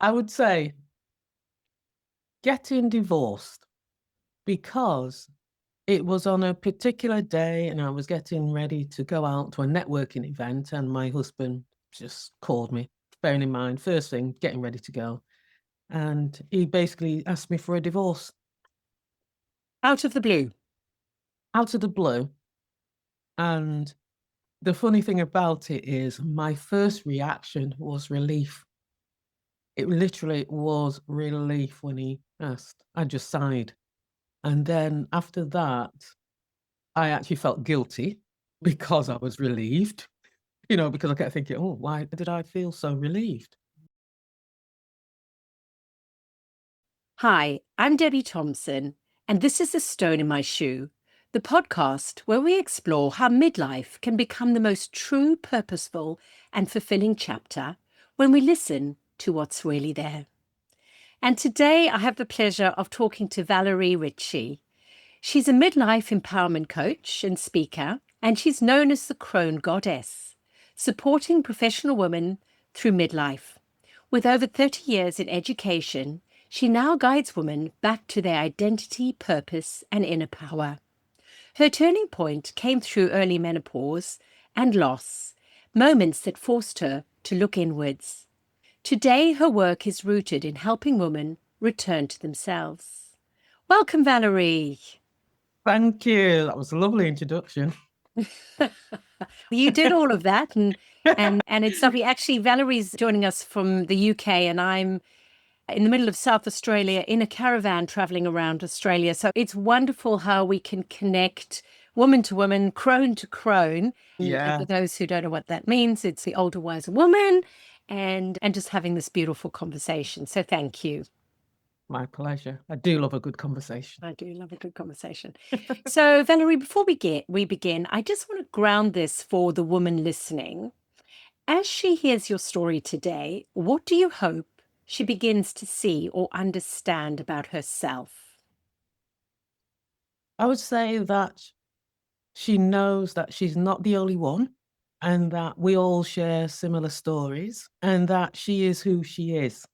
I would say getting divorced because it was on a particular day and I was getting ready to go out to a networking event and my husband just called me, bearing in mind, first thing, getting ready to go. And he basically asked me for a divorce Out of the blue. out of the blue. And the funny thing about it is my first reaction was relief. It literally was relief when he asked. I just sighed. And then after that, I actually felt guilty because I was relieved, because I kept thinking, oh, why did I feel so relieved? Hi, I'm Debbie Thompson, and this is The Stone in My Shoe, the podcast where we explore how midlife can become the most true, purposeful, and fulfilling chapter when we listen to what's really there. And today I have the pleasure of talking to Valerie Ritchie. She's a midlife empowerment coach and speaker, and she's known as the Crone Goddess, supporting professional women through midlife. With over 30 years in education, she now guides women back to their identity, purpose, and inner power. Her turning point came through early menopause and loss, moments that forced her to look inwards. Today, her work is rooted in helping women return to themselves. Welcome, Valerie. Thank you. That was a lovely introduction. You did all of that, and it's lovely. Actually, Valerie's joining us from the UK, and I'm in the middle of South Australia in a caravan traveling around Australia. So it's wonderful how we can connect woman to woman, crone to crone. And Yeah, for those who don't know what that means, it's the older, wiser woman, and just having this beautiful conversation. So thank you. my pleasure. I do love a good conversation. I do love a good conversation. So, Valerie, before we begin, I just want to ground this for the woman listening. As she hears your story today, what do you hope she begins to see or understand about herself? I would say that she knows that she's not the only one and that we all share similar stories and that she is who she is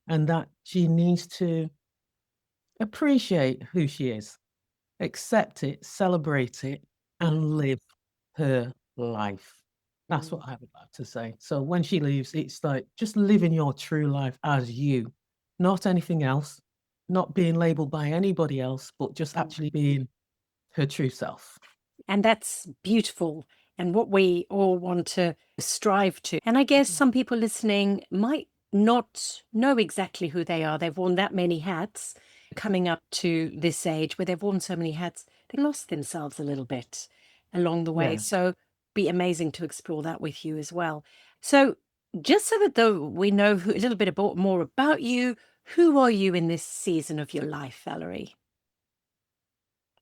and that she needs to appreciate who she is, accept it, celebrate it, and live her life. That's what Mm. I would like to say. So when she leaves, it's like just living your true life as you, not anything else, not being labeled by anybody else, but just actually being her true self. And that's beautiful and what we all want to strive to. And I guess some people listening might not know exactly who they are. They've worn that many hats coming up to this age where they've worn so many hats, they lost themselves a little bit along the way. Yeah. So be amazing to explore that with you as well. So just so that though we know a little bit more about you, who are you in this season of your life, Valerie?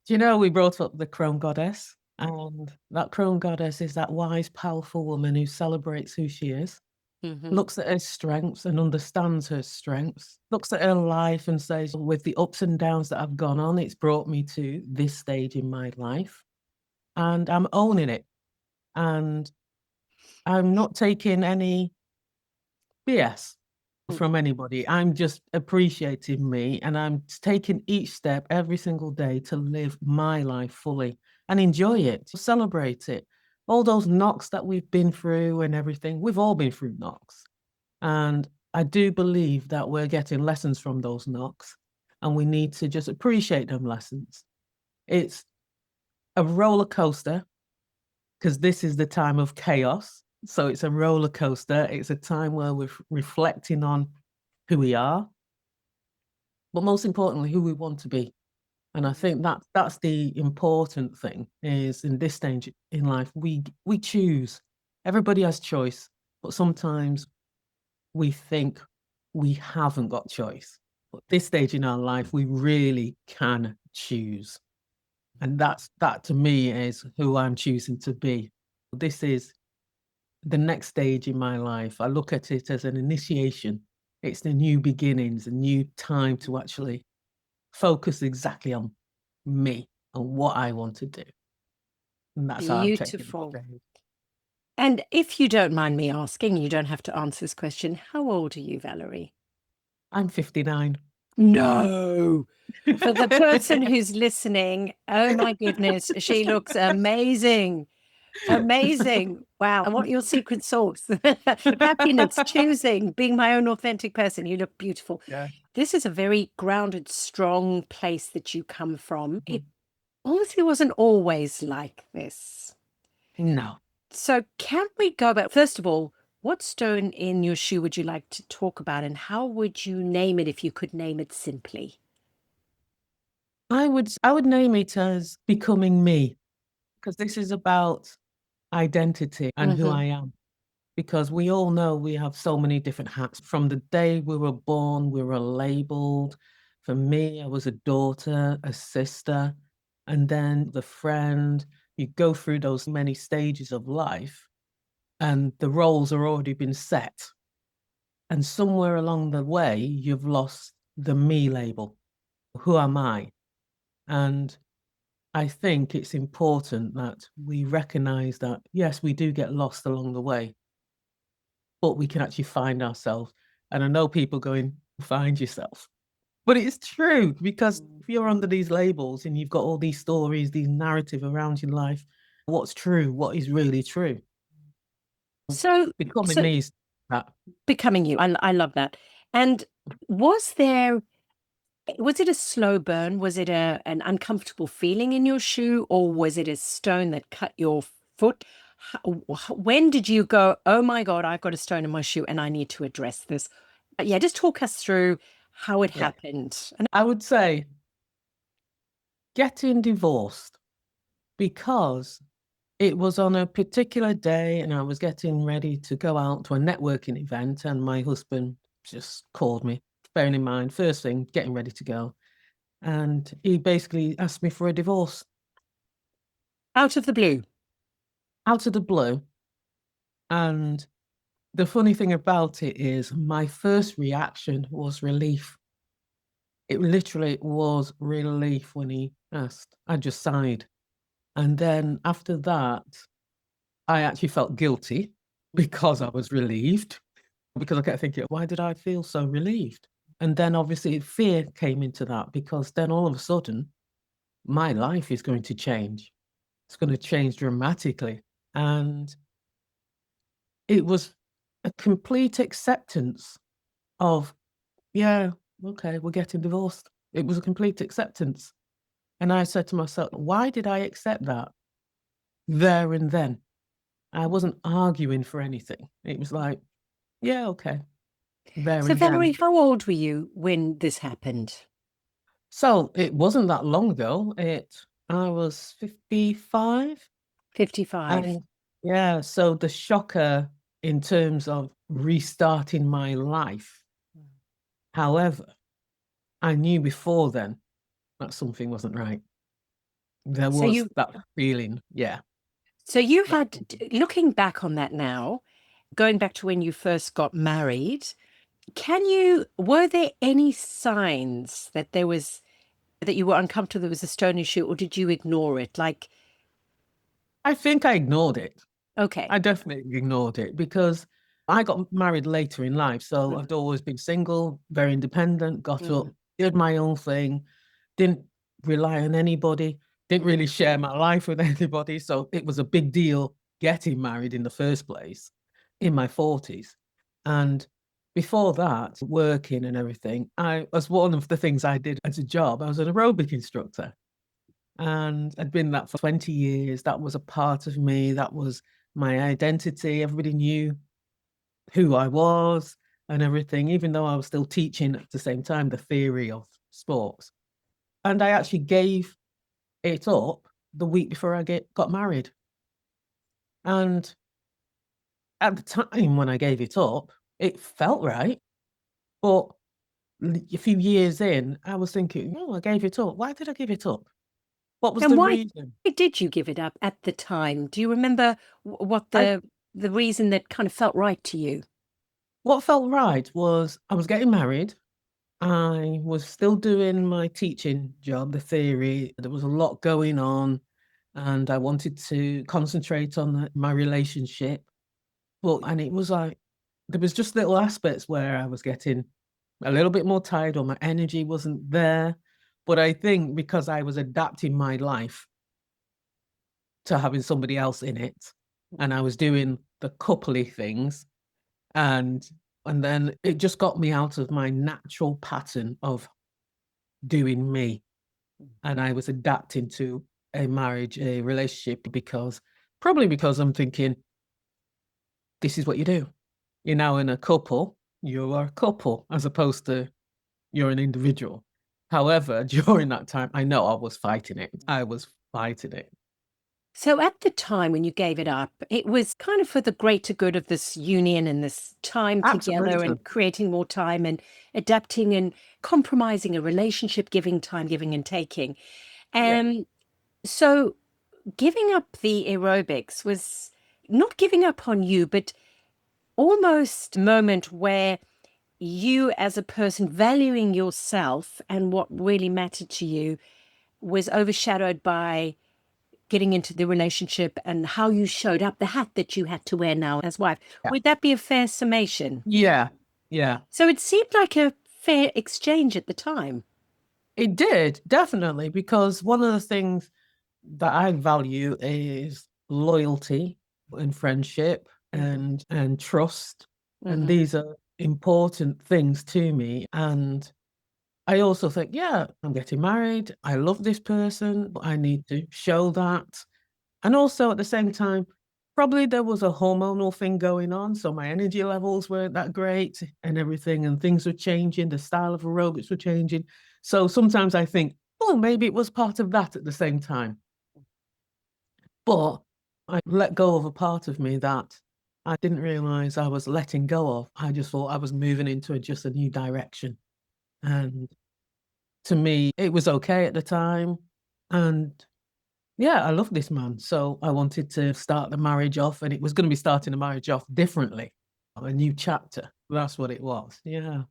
Do you know we brought up the Crone Goddess? And that Crone Goddess is that wise, powerful woman who celebrates who she is, Hmm. looks at her strengths and understands her strengths, looks at her life and says, with the ups and downs that I've gone on, it's brought me to this stage in my life. And I'm owning it. And I'm not taking any BS from anybody. I'm just appreciating me and I'm taking each step every single day to live my life fully and enjoy it, celebrate it. All those knocks that we've been through and everything, we've all been through knocks. And I do believe that we're getting lessons from those knocks and we need to just appreciate them lessons. It's a roller coaster because this is the time of chaos. So it's a roller coaster. It's a time where we're reflecting on who we are, but most importantly, who we want to be. And I think that that's the important thing is in this stage in life, we choose. Everybody has choice, but sometimes we think we haven't got choice. But this stage in our life, we really can choose. And that to me is who I'm choosing to be. This is the next stage in my life. I look at it as an initiation. It's the new beginnings, a new time to actually focus exactly on me and what I want to do. And that's how I'm taking Beautiful. it today. And if you don't mind me asking, you don't have to answer this question. How old are you, Valerie? I'm 59. No. For the person who's listening, oh my goodness, she looks amazing. Amazing. Wow. I want your secret sauce. Happiness, choosing, being my own authentic person. You look beautiful. Yeah. This is a very grounded, strong place that you come from. Mhm. It obviously wasn't always like this. No. So, can we go back? First of all, what stone in your shoe would you like to talk about, and how would you name it if you could name it simply? I would name it as Becoming Me, because this is about identity and who Hmm. I am. Because we all know we have so many different hats. From the day we were born, we were labeled. For me, I was a daughter, a sister, and then the friend. You go through those many stages of life, and the roles are already been set. And somewhere along the way, you've lost the me label. Who am I? And I think it's important that we recognize that, yes, we do get lost along the way, but we can actually find ourselves. And I know people going, find yourself. But it's true, because if you're under these labels and you've got all these stories, these narrative around your life, what's true? What is really true? So, Becoming so me is that. becoming you. I love that. And was there, was it a slow burn? Was it an uncomfortable feeling in your shoe, or was it a stone that cut your foot? When did you go, oh my God, I've got a stone in my shoe and I need to address this? Yeah, just talk us through how it Yeah. happened. And I would say getting divorced, because it was on a particular day and I was getting ready to go out to a networking event, and my husband just called me, bearing in mind, first thing, getting ready to go. And he basically asked me for a divorce out of the blue. out of the blue. And the funny thing about it is, my first reaction was relief. It literally was relief when he asked. I just sighed. And then after that, I actually felt guilty because I was relieved, because I kept thinking, why did I feel so relieved? And then obviously fear came into that, because then all of a sudden, my life is going to change. It's going to change dramatically. And it was a complete acceptance of, yeah, okay, we're getting divorced. It was a complete acceptance. And I said to myself, why did I accept that there and then? I wasn't arguing for anything. It was like, yeah, okay, there So, and then. Valerie, how old were you when this happened? So it wasn't that long ago. I was 55. 55. And yeah, so the shocker in terms of restarting my life. However, I knew before then that something wasn't right. There So was you that feeling. Yeah. so you that- had, looking back on that now, going back to when you first got married, were there any signs that that you were uncomfortable, there was a stone issue, or did you ignore it? Like, I think I ignored it. okay. I definitely ignored it, because I got married later in life. So Mm, I've always been single, very independent, got up, mm, did my own thing, didn't rely on anybody, didn't mm. really share my life with anybody. So it was a big deal getting married in the first place in my 40s. And before that, working and everything, I was one of the things I did as a job. I was an aerobic instructor, and I'd been that for 20 years. That was a part of me. That was my identity. Everybody knew who I was and everything, even though I was still teaching at the same time the theory of sports. And I actually gave it up the week before got married. And at the time when I gave it up, it felt right. But a few years in, I was thinking, oh, I gave it up. Why did I give it up? What was And the why reason? did you give it up at the time? Do you remember what I the reason that kind of felt right to you? What felt right was I was getting married. I was still doing my teaching job, the theory. There was a lot going on, and I wanted to concentrate on my relationship. And it was like, there was just little aspects where I was getting a little bit more tired or my energy wasn't there. But I think because I was adapting my life to having somebody else in it, and I was doing the coupley things, and then it just got me out of my natural pattern of doing me. And I was adapting to a marriage, a relationship, probably because I'm thinking, this is what you do. You're now in a couple, you're a couple, as opposed to you're an individual. However, during that time, I know I was fighting it. I was fighting it. So at the time when you gave it up, it was kind of for the greater good of this union and this time together Absolutely. and creating more time and adapting and compromising a relationship, giving time, giving and taking. Yeah. And so giving up the aerobics was not giving up on you, but almost a moment where you as a person valuing yourself and what really mattered to you was overshadowed by getting into the relationship and how you showed up, the hat that you had to wear now as wife. Yeah. Would that be a fair summation? Yeah. Yeah. So it seemed like a fair exchange at the time. It did, definitely, because one of the things that I value is loyalty and friendship and trust. And Mm-hmm. these are important things to me. And I also think, yeah, I'm getting married. I love this person, but I need to show that. And also at the same time, probably there was a hormonal thing going on. So my energy levels weren't that great and everything, and things were changing. The style of aerobics were changing. So sometimes I think, oh, maybe it was part of that at the same time. But I let go of a part of me that I didn't realize I was letting go of. I just thought I was moving into just a new direction. And to me, it was okay at the time. And yeah, I love this man. So I wanted to start the marriage off, and it was going to be starting the marriage off differently, a new chapter. That's what it was. Yeah.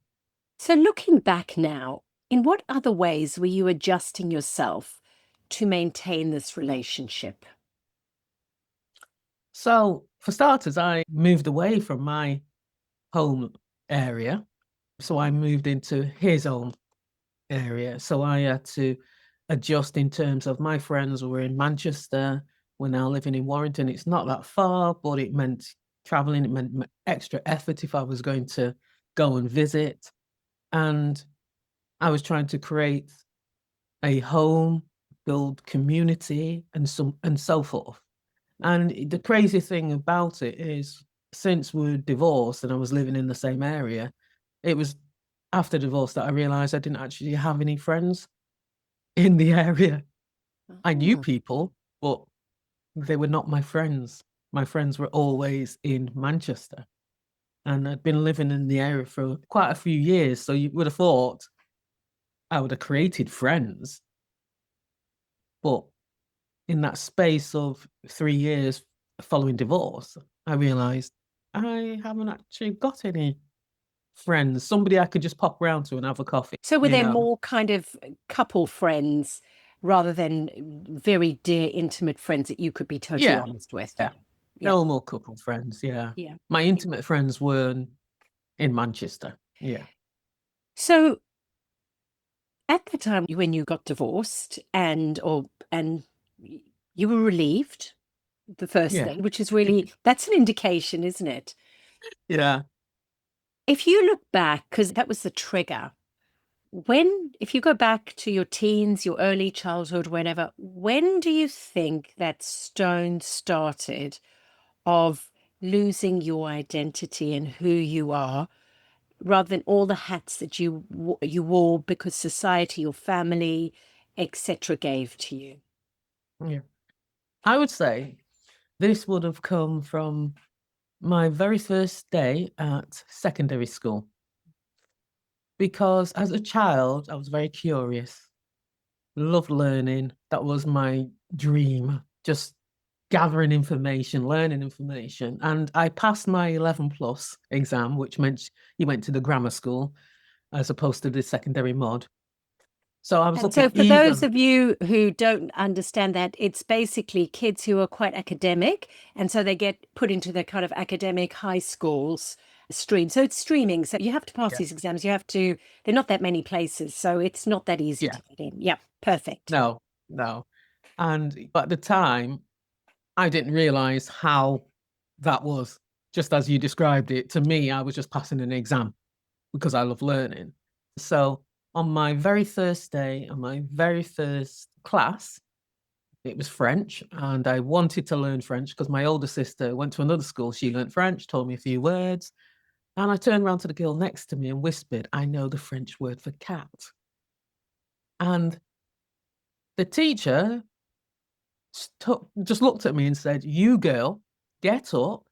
So looking back now, in what other ways were you adjusting yourself to maintain this relationship? So for starters, I moved away from my home area. So I moved into his own area. So I had to adjust in terms of my friends were in Manchester. We're now living in Warrington. It's not that far, but it meant traveling. It meant extra effort if I was going to go and visit. And I was trying to create a home, build community, and so forth. And the crazy thing about it is, since we're divorced and I was living in the same area, it was after divorce that I realized I didn't actually have any friends in the area. I knew Oh. people, but they were not my friends. My friends were always in Manchester. And I'd been living in the area for quite a few years. So you would have thought I would have created friends. But in that space of 3 years following divorce, I realized I haven't actually got any friends, somebody I could just pop round to and have a coffee, So were you there know? more kind of couple friends rather than very dear, intimate friends that you could be totally Yeah, honest with? yeah. Yeah. No more couple friends, yeah. Yeah. My intimate friends weren't in Manchester. Yeah. So at the time when you got divorced and you were relieved, the first Yeah. thing, which is really that's an indication, isn't it? Yeah. If you look back, because that was the trigger, if you go back to your teens, your early childhood, whenever, when do you think that stone started of losing your identity and who you are, rather than all the hats that you wore because society, your family, etc., gave to you? Yeah. I would say this would have come from my very first day at secondary school, because as a child, I was very curious, loved learning. That was my dream, just gathering information, learning information. And I passed my 11 plus exam, which meant you went to the grammar school as opposed to the secondary mod. So I was And looking so, for those eager. of you who don't understand that, it's basically kids who are quite academic, and so they get put into the kind of academic high schools, stream. So it's streaming. So you have to pass Yeah. these exams. They're not that many places. So it's not that easy Yeah. to get in. Yeah, perfect. No, no. But at the time, I didn't realize how that was. Just as you described it, to me, I was just passing an exam because I love learning. So on my very first day, on my very first class, it was French, and I wanted to learn French because my older sister went to another school. She learned French, told me a few words, and I turned around to the girl next to me and whispered, "I know the French word for cat." And the teacher just looked at me and said, "You girl, get up,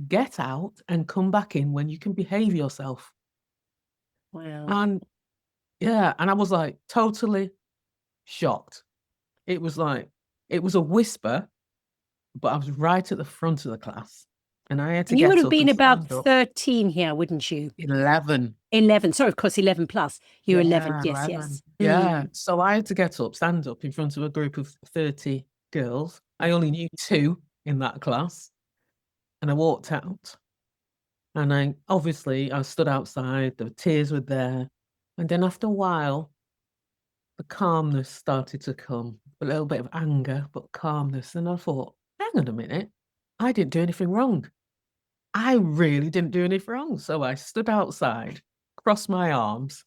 get out, and come back in when you can behave yourself." Wow. And yeah, and I was like totally shocked. It was like, it was a whisper, but I was right at the front of the class and I had to And you would get have up been and about stand up. 13 here, wouldn't you? 11. 11. Sorry, of course, 11 plus. You were 11. Yeah, Yes, 11. yes. Yeah. So I had to get up, stand up in front of a group of 30 girls. I only knew two in that class. And I walked out. And I stood outside, the tears were there. And then after a while, the calmness started to come, a little bit of anger, but calmness. And I thought, hang on a minute, I didn't do anything wrong. I really didn't do anything wrong. So I stood outside, crossed my arms,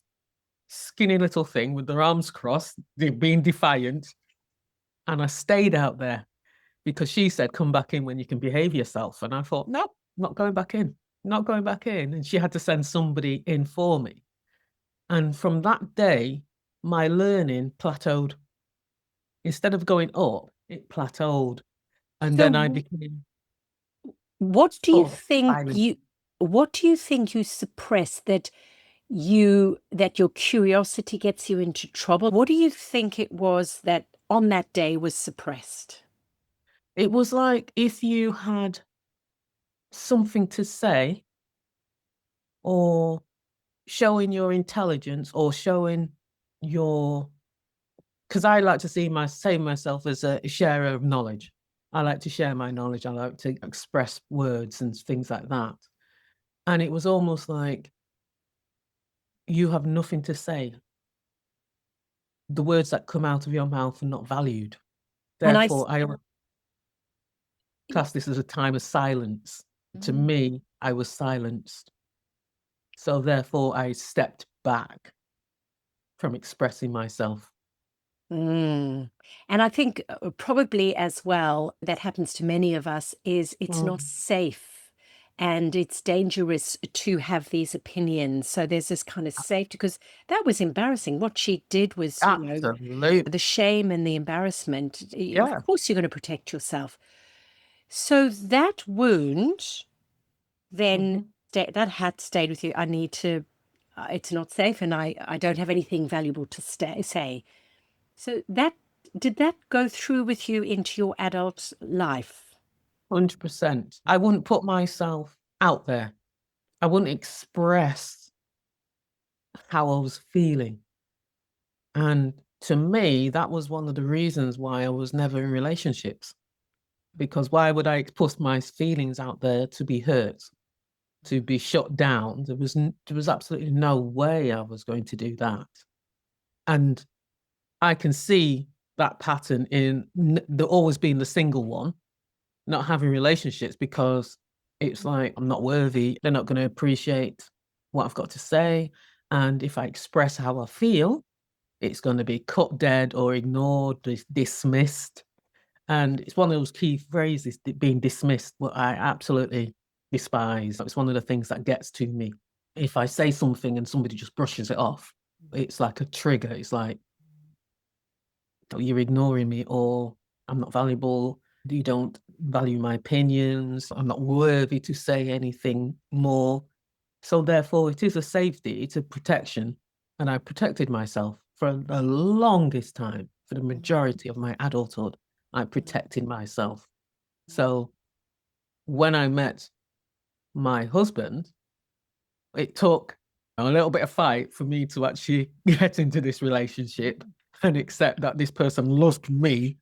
skinny little thing with their arms crossed, being defiant. And I stayed out there because she said, come back in when you can behave yourself. And I thought, no, not going back in, not going back in. And she had to send somebody in for me. And from that day, my learning plateaued. Instead of going up, it plateaued. And then I So became what do you sort of think silent. you suppress that your curiosity gets you into trouble? What do you think it was that on that day was suppressed? It was like if you had something to say or showing your intelligence or showing your, because I like to say myself as a sharer of knowledge. I like to share my knowledge. I like to express words and things like that. And it was almost like you have nothing to say. The words that come out of your mouth are not valued. And I, Therefore, I class this as a time of silence. To me, I was silenced. So therefore, I stepped back from expressing myself. And I think probably as well, that happens to many of us, is it's not Mm, safe and it's dangerous to have these opinions. So there's this kind of safety, because that was embarrassing. What she did was, absolutely. the shame and the embarrassment. Of Yeah. course, you're going to protect yourself. So that wound then Mhm. that had stayed with you. I need to, it's not safe, and I don't have anything valuable to say. So did that go through with you into your adult life? 100%. I wouldn't put myself out there. I wouldn't express how I was feeling. And to me, that was one of the reasons why I was never in relationships. Because why would I put my feelings out there to be hurt, to be shut down? There was absolutely no way I was going to do that. And I can see that pattern in the always being the single one, not having relationships, because it's like I'm not worthy. They're not going to appreciate what I've got to say. And if I express how I feel, it's going to be cut dead or ignored, dismissed. And it's one of those key phrases, being dismissed, what I absolutely despise. It's one of the things that gets to me. If I say something and somebody just brushes it off, it's like a trigger. It's like, "Oh, you're ignoring me," or "I'm not valuable. You don't value my opinions. I'm not worthy to say anything more." So therefore, it is a safety, it's a protection. And I protected myself for the longest time, for the majority of my adulthood. I protected myself. So when I met my husband, it took a little bit of fight for me to actually get into this relationship and accept that this person loved me.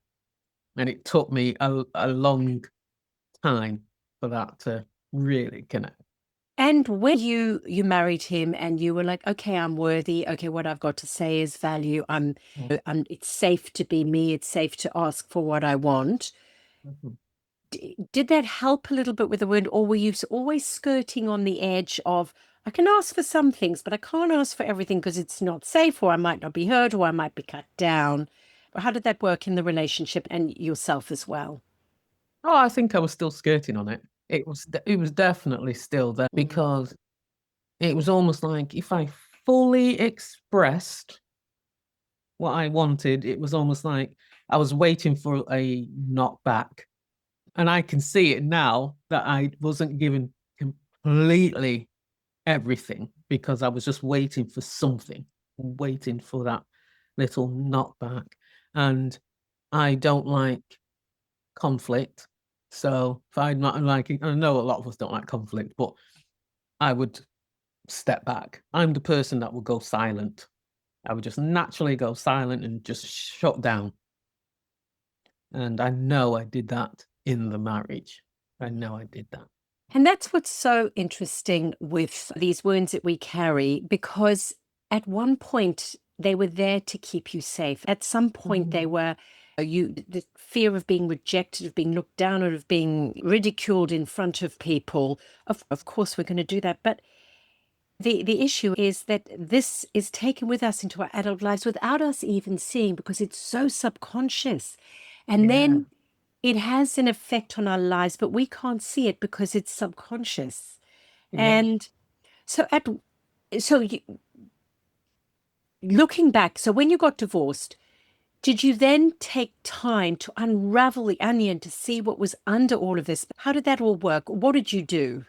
And it took me a long time for that to really connect. And when you married him and you were like, okay, I'm worthy. Okay, what I've got to say is value. It's safe to be me. It's safe to ask for what I want. Mhm. Did that help a little bit with the word, or were you always skirting on the edge of, I can ask for some things, but I can't ask for everything because it's not safe, or I might not be heard, or I might be cut down? How did that work in the relationship and yourself as well? Oh, I think I was still skirting on it. It was definitely still there because it was almost like if I fully expressed what I wanted, it was almost like I was waiting for a knockback. And I can see it now that I wasn't given completely everything because I was just waiting for something, waiting for that little knockback. And I don't like conflict. So if I'm not liking, I know a lot of us don't like conflict, but I would step back. I'm the person that will go silent. I would just naturally go silent and just shut down. And I know I did that in the marriage. I know I did that. And that's what's so interesting with these wounds that we carry, because at one point they were there to keep you safe. At some point they were the fear of being rejected, of being looked down on, of being ridiculed in front of people. Of course we're going to do that. But the issue is that this is taken with us into our adult lives without us even seeing, because it's so subconscious. And Yeah. then it has an effect on our lives, but we can't see it because it's subconscious. Yeah. And so looking back, so when you got divorced, did you then take time to unravel the onion to see what was under all of this? How did that all work? What did you do?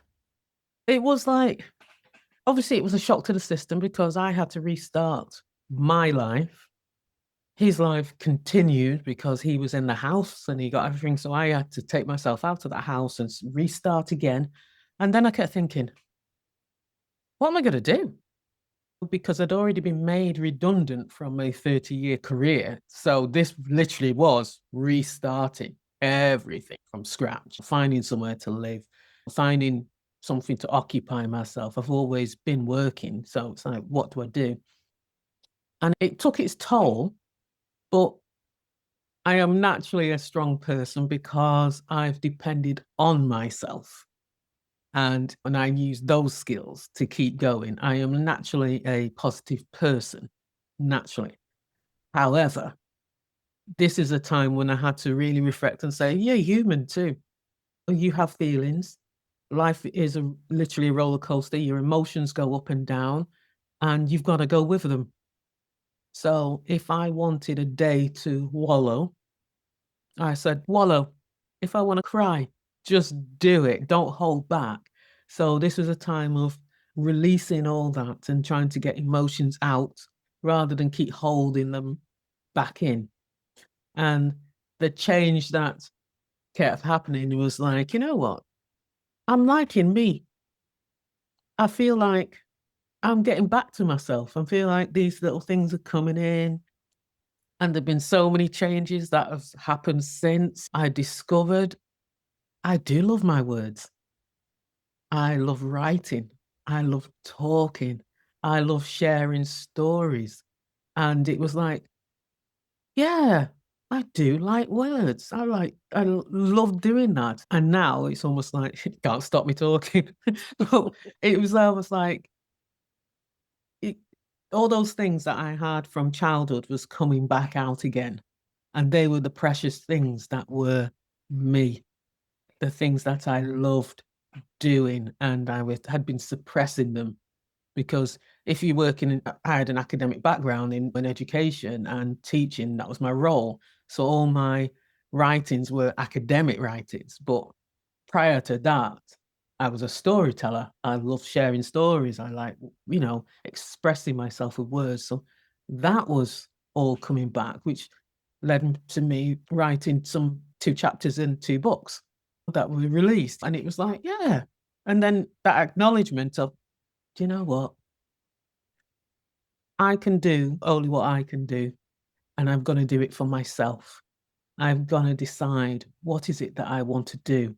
It was like, obviously, it was a shock to the system because I had to restart my life. His life continued because he was in the house and he got everything. So I had to take myself out of that house and restart again. And then I kept thinking, what am I going to do? Because I'd already been made redundant from a 30-year career. So this literally was restarting everything from scratch, finding somewhere to live, finding something to occupy myself. I've always been working. So it's like, what do I do? And it took its toll, but I am naturally a strong person because I've depended on myself. And when I use those skills to keep going, I am naturally a positive person, naturally. However, this is a time when I had to really reflect and say, you're human too. You have feelings. Life is literally a roller coaster. Your emotions go up and down, and you've got to go with them. So if I wanted a day to wallow, I said, wallow. If I want to cry, just do it. Don't hold back. So this was a time of releasing all that and trying to get emotions out rather than keep holding them back in. And the change that kept happening was like, you know what? I'm liking me. I feel like I'm getting back to myself. I feel like these little things are coming in. And there've been so many changes that have happened since I discovered I do love my words. I love writing. I love talking. I love sharing stories. And it was like, yeah, I do like words. Love doing that. And now it's almost like, it can't stop me talking. But it was almost like it, all those things that I had from childhood was coming back out again. And they were the precious things that were me, the things that I loved doing, and had been suppressing them because if you work in, I had an academic background in education and teaching, that was my role. So all my writings were academic writings. But prior to that, I was a storyteller. I love sharing stories. I like, expressing myself with words. So that was all coming back, which led to me writing some 2 chapters in 2 books that were released. And it was like, yeah. And then that acknowledgement of, do you know what? I can do only what I can do, and I'm going to do it for myself. I'm going to decide what is it that I want to do.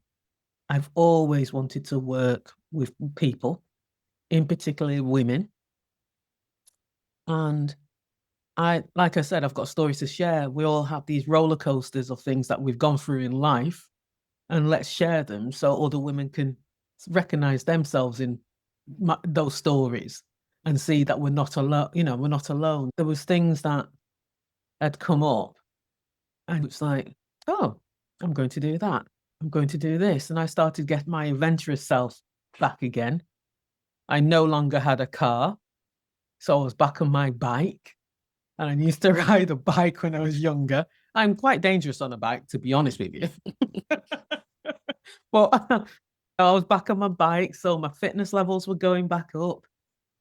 I've always wanted to work with people, in particular women. And like I said, I've got stories to share. We all have these roller coasters of things that we've gone through in life, and let's share them so other women can recognize themselves in those stories and see that we're not alone. We're not alone. There was things that had come up, and it's like, oh, I'm going to do that. I'm going to do this. And I started to get my adventurous self back again. I no longer had a car, so I was back on my bike. And I used to ride a bike when I was younger. I'm quite dangerous on a bike, to be honest with you. But I was back on my bike, so my fitness levels were going back up.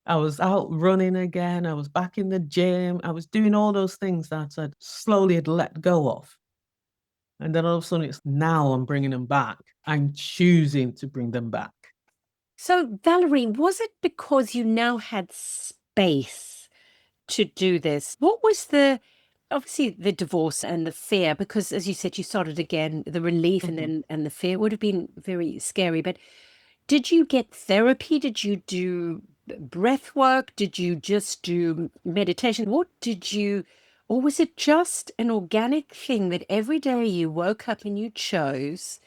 I was out running again. I was back in the gym. I was doing all those things that I'd slowly had let go of. And then all of a sudden, it's now I'm bringing them back. I'm choosing to bring them back. So, Valerie, was it because you now had space to do this? What was obviously the divorce and the fear, because as you said, you started again, the relief and then and the fear would have been very scary. But did you get therapy? Did you do breath work? Did you just do meditation? Or was it just an organic thing that every day you woke up and you chose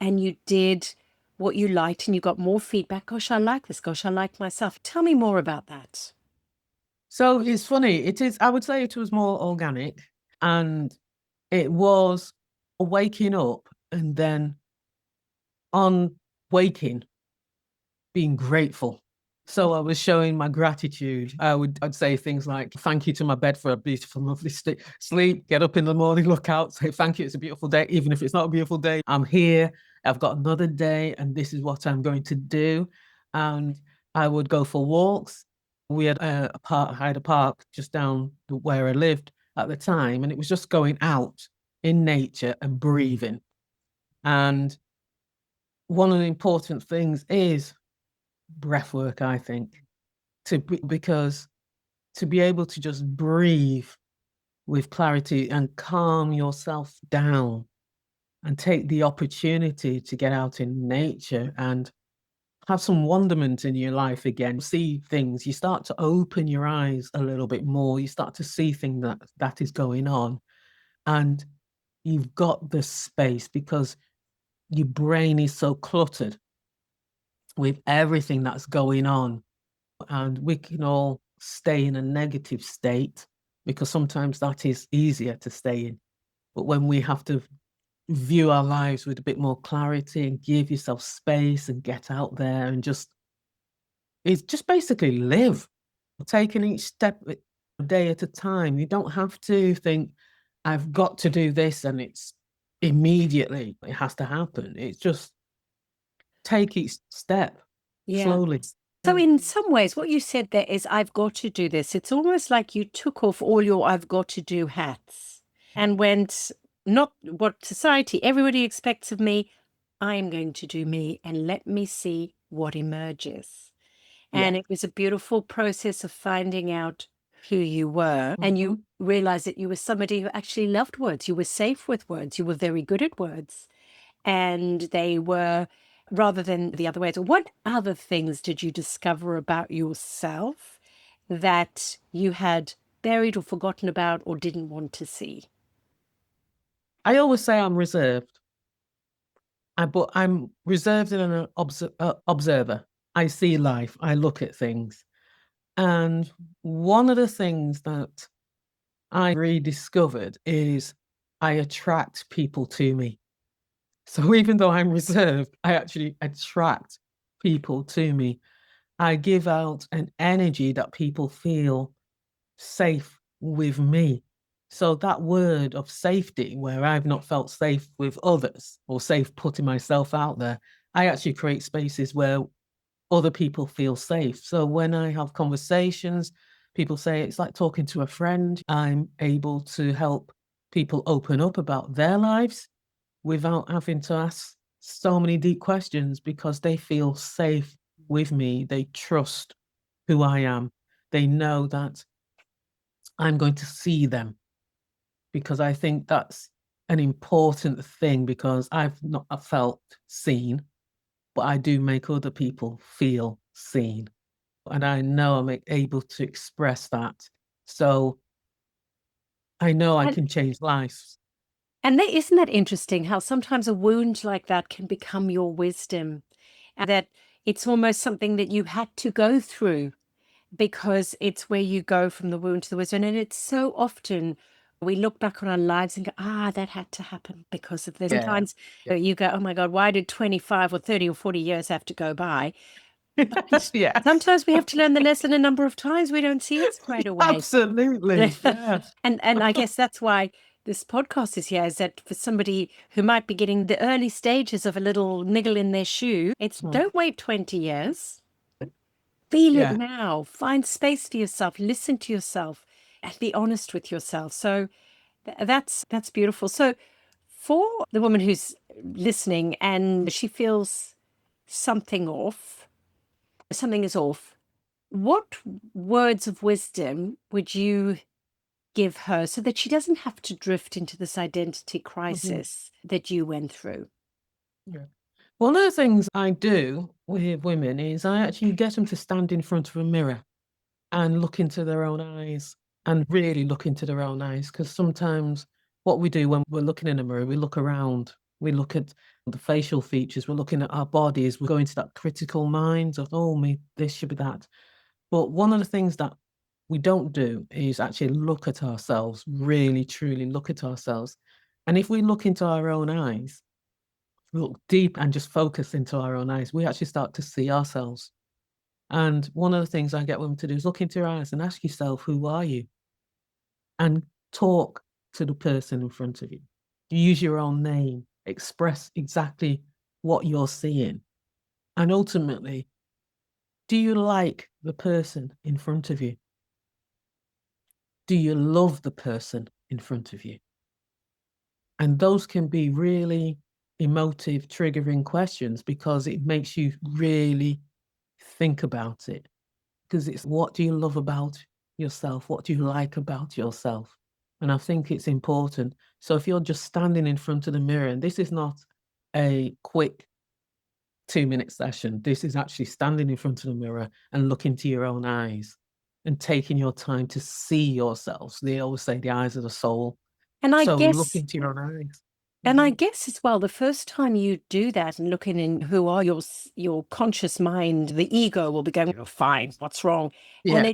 and you did what you liked and you got more feedback? Gosh, I like this. Gosh, I like myself. Tell me more about that. So it's funny. I would say it was more organic, and it was waking up and then on waking, being grateful. So I was showing my gratitude. I'd say things like, thank you to my bed for a beautiful, lovely sleep. Get up in the morning, look out, say thank you. It's a beautiful day. Even if it's not a beautiful day, I'm here. I've got another day and this is what I'm going to do. And I would go for walks. We had I had a park just down where I lived at the time, and it was just going out in nature and breathing. And one of the important things is breath work, I think, because to be able to just breathe with clarity and calm yourself down and take the opportunity to get out in nature and have some wonderment in your life again, see things, you start to open your eyes a little bit more, you start to see things that is going on, and you've got the space because your brain is so cluttered with everything that's going on. And we can all stay in a negative state because sometimes that is easier to stay in. But when we have to view our lives with a bit more clarity and give yourself space and get out there and it's just basically live, taking each step a day at a time. You don't have to think, I've got to do this and it's immediately, it has to happen. It's just take each step Yeah. slowly. So in some ways, what you said there is, I've got to do this. It's almost like you took off all your I've got to do hats and went, not what society, everybody expects of me. I am going to do me and let me see what emerges. Yeah. And it was a beautiful process of finding out who you were. And you realized that you were somebody who actually loved words. You were safe with words. You were very good at words. And they were, rather than the other way. So what other things did you discover about yourself that you had buried or forgotten about or didn't want to see? I always say I'm reserved, but I'm reserved in an observer. I see life, I look at things. And one of the things that I rediscovered is I attract people to me. So even though I'm reserved, I actually attract people to me. I give out an energy that people feel safe with me. So that word of safety, where I've not felt safe with others or safe putting myself out there, I actually create spaces where other people feel safe. So when I have conversations, people say it's like talking to a friend. I'm able to help people open up about their lives without having to ask so many deep questions because they feel safe with me. They trust who I am. They know that I'm going to see them, because I think that's an important thing because I've not felt seen, but I do make other people feel seen. And I know I'm able to express that. So I know I And can change lives. isn't that interesting how sometimes a wound like that can become your wisdom, and that it's almost something that you had to go through because it's where you go from the wound to the wisdom. And it's so often we look back on our lives and go, that had to happen because of this. Yeah. Sometimes you go, oh my God, why did 25 or 30 or 40 years have to go by? But Yes. sometimes we have to learn the lesson a number of times. We don't see it straight away. Absolutely. Yes. And I guess that's why this podcast is here, is that for somebody who might be getting the early stages of a little niggle in their shoe, it's Mm. don't wait 20 years. Feel it Yeah. now. Find space for yourself. Listen to yourself and be honest with yourself. So that's beautiful. So for the woman who's listening and she feels something off, something is off, what words of wisdom would you give her so that she doesn't have to drift into this identity Mhm. crisis that you went through? Yeah. One of the things I do with women is I actually get them to stand in front of a mirror and look into their own eyes and really look into their own eyes. Because sometimes what we do when we're looking in a mirror, we look around, we look at the facial features, we're looking at our bodies, we go into that critical mind of, oh, me, this should be that. But one of the things that we don't do is actually look at ourselves, really, truly look at ourselves. And if we look into our own eyes, look deep and just focus into our own eyes, we actually start to see ourselves. And one of the things I get women to do is look into your eyes and ask yourself, who are you? And talk to the person in front of you. Use your own name, express exactly what you're seeing. And ultimately, do you like the person in front of you? Do you love the person in front of you? And those can be really emotive, triggering questions because it makes you really think about it. Because it's what do you love about yourself? What do you like about yourself? And I think it's important. So if you're just standing in front of the mirror, and this is not a quick 2-minute session, this is actually standing in front of the mirror and looking to your own eyes and taking your time to see yourselves. They always say the eyes of the soul. And I So look guess into your own eyes. And I Mhm. guess as well, the first time you do that and looking in who are your conscious mind, the ego will be going, oh, fine, what's wrong? And Yeah.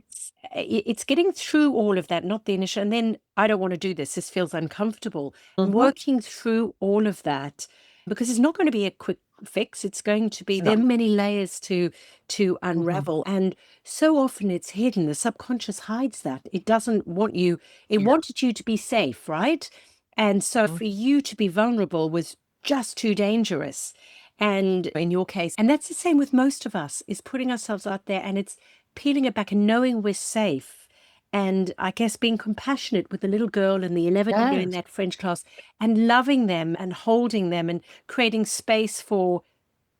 it's getting through all of that, not the initial. And then I don't want to do this. This feels uncomfortable. And Mhm. working through all of that, because it's not going to be a quick fix. It's going to be, there No. are many layers to Mhm. unravel. And so often it's hidden. The subconscious hides that. It doesn't want you, it Yeah. wanted you to be safe, right? And so Mhm. for you to be vulnerable was just too dangerous. And in your case, and that's the same with most of us, is putting ourselves out there and it's peeling it back and knowing we're safe. And I guess being compassionate with the little girl and the 11-year in Yes. that French class and loving them and holding them and creating space for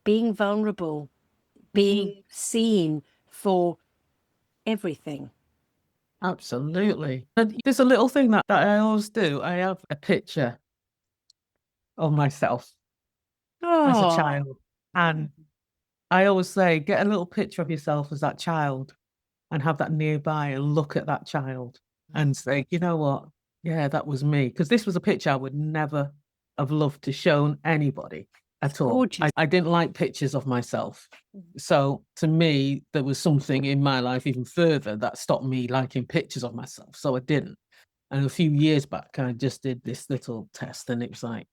being vulnerable, Mhm. being seen for everything. Absolutely. And there's a little thing that I always do. I have a picture of myself as a Oh, child. And I always say, get a little picture of yourself as that child and have that nearby and look at that child and say, you know what? Yeah, that was me. Because this was a picture I would never have loved to shown anybody it's at all. gorgeous. I didn't like pictures of myself. So to me, there was something in my life even further that stopped me liking pictures of myself. So I didn't. And a few years back, I just did this little test and it was like,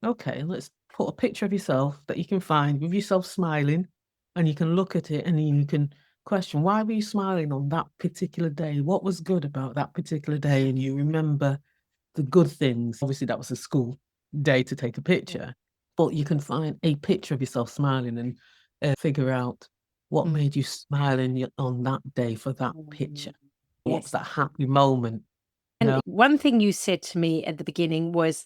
okay, let's put a picture of yourself that you can find with yourself smiling, and you can look at it and you can question, why were you smiling on that particular day? What was good about that particular day? And you remember the good things. Obviously, that was a school day to take a picture, but you can find a picture of yourself smiling and figure out what Mm. made you smile on that day for that picture. What was Yes. that happy moment? You And know? one thing you said to me at the beginning was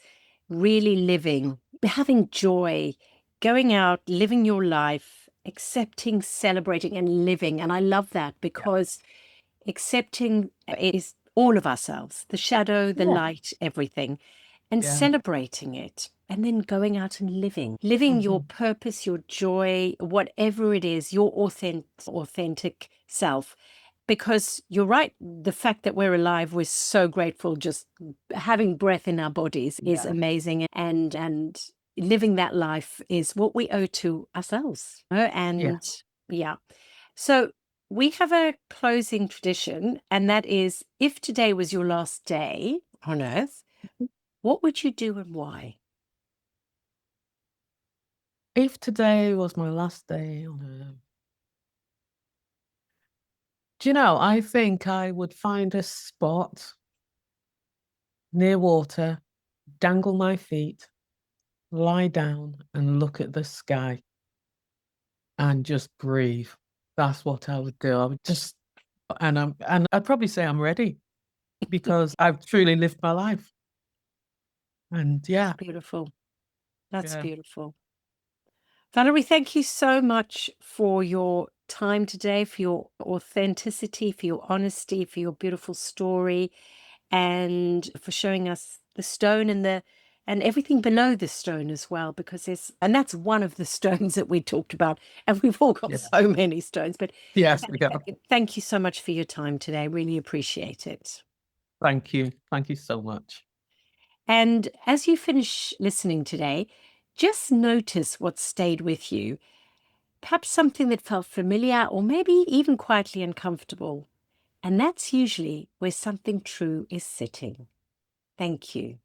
really living, having joy, going out, living your life, accepting, celebrating, and living. And I love that Yeah. because accepting is all of ourselves, the shadow, the Yeah. light, everything. and Yeah. celebrating it, and then going out and living your purpose, your joy, whatever it is, your authentic self. Because you're right, the fact that we're alive, we're so grateful. Just having breath in our bodies is Yeah. amazing, and living that life is what we owe to ourselves. Yeah. And yeah, so we have a closing tradition, and that is, if today was your last day on earth, what would you do and why? If today was my last day on earth, do you know, I think I would find a spot near water, dangle my feet, lie down and look at the sky and just breathe. That's what I would do. I would just, and I'd probably say I'm ready because I've truly lived my life. And yeah, Beautiful. That's yeah, beautiful. Valerie, thank you so much for your time today, for your authenticity, for your honesty, for your beautiful story, and for showing us the stone and everything below the stone as well, because that's one of the stones that we talked about, and we've all got yeah. so many stones. But Yes, we go. thank you so much for your time today. Really appreciate it. Thank you. Thank you so much. And as you finish listening today, just notice what stayed with you. Perhaps something that felt familiar or maybe even quietly uncomfortable. And that's usually where something true is sitting. Thank you.